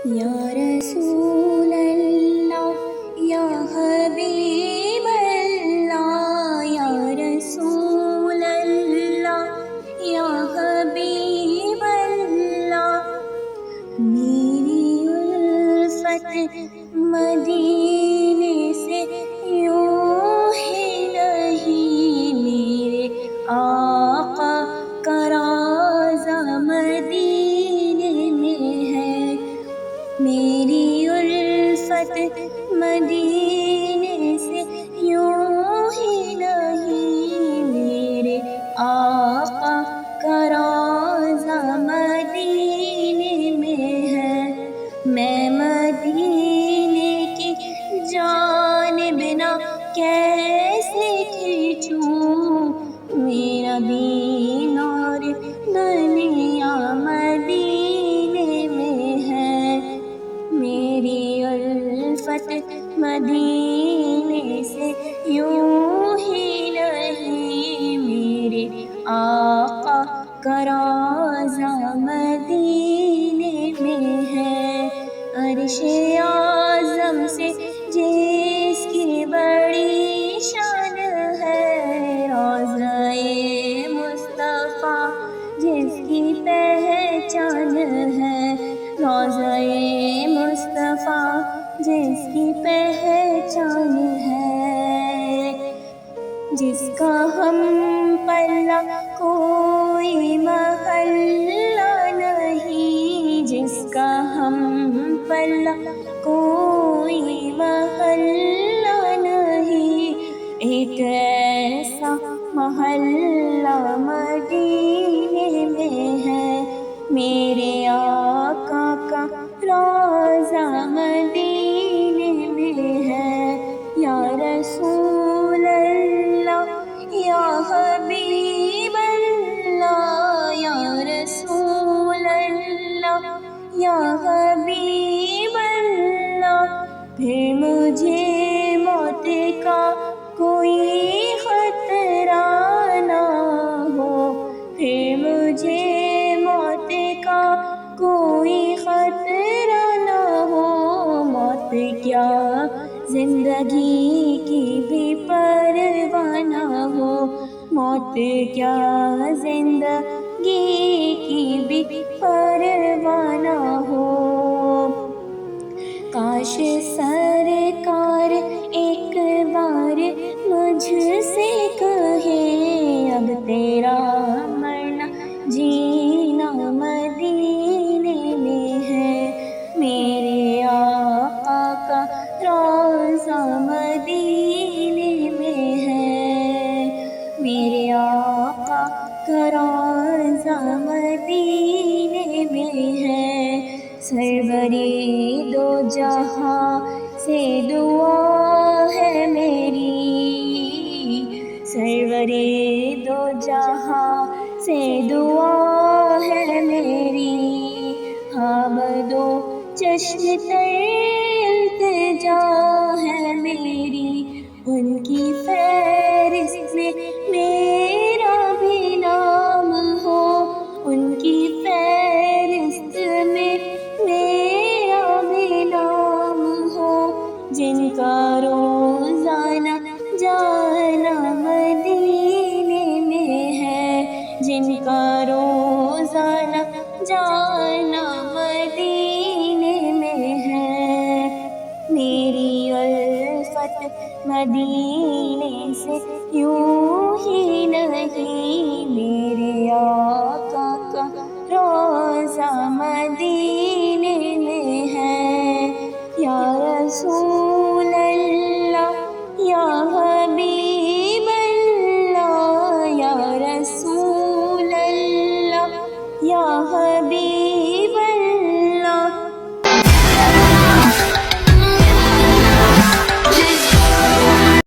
یا رسول اللہ، یا حبیب اللہ، یا رسول اللہ، یا حبیب اللہ، میری الفت مدینے سے یوں ہی نہیں، میرے آقا کا روضہ مدینے میں ہے، میری الفت مدینے سے یوں ہی نہیں، میرے آقا کا روضہ مدینے میں ہے، میں مدینے کی جانب نہ کیسے کھینچوں، میرا دین اور دنیا مدینے میں ہے، میری الفت مدینے سے یوں ہی نہیں، میرے آقا کا روضہ مدینے میں ہے، عرش اعظم سے جس کی بڑی شان ہے، روضہ مصطفیٰ جس کی پہچان ہے، روضہ مصطفیٰ جس کی پہچان ہے، جس کا ہم پلہ کوئی محلہ نہیں، جس کا ہم پلہ کوئی محلہ نہیں، ایک ایسا محلہ مدینے میں ہے، میرے آقا کا روضہ مدینے میں ہے، یا رسول اللہ، یا حبیب اللہ، یا رسول اللہ، یا حبیب اللہ، پھر مجھے موت کا کوئی خطرہ نہ ہو، پھر مجھے موت کا کوئی خطرہ نہ ہو، موت کیا زندگی کی بھی پرواہ نہ ہو، موت کیا زندگی کی بھی پرواہ نہ ہو، کاش سرکار ایک بار مجھ سے کہے، اب تیرا مرنا جینا مدینے میں ہے، میرے آقا کا روضہ مدینے میں ہے، میرے آقا کا روضہ مدینے میں ہے، سروری دو جہاں سے دعا ہے میری، سروری دو جہاں سے دعا ہے میری، حامد و چشم تر التجا ہے میری، ان کی فہرست میں میرا بھی نام ہو، ان کی فہرست میں میرا بھی نام ہو، جن کا روزانہ جانا مدینے میں ہے، جن کا روزانہ جانا مدینے میں ہے، میری الفت مدینے سے یوں ہی نہیں، میرے آقا کا روضہ مدینے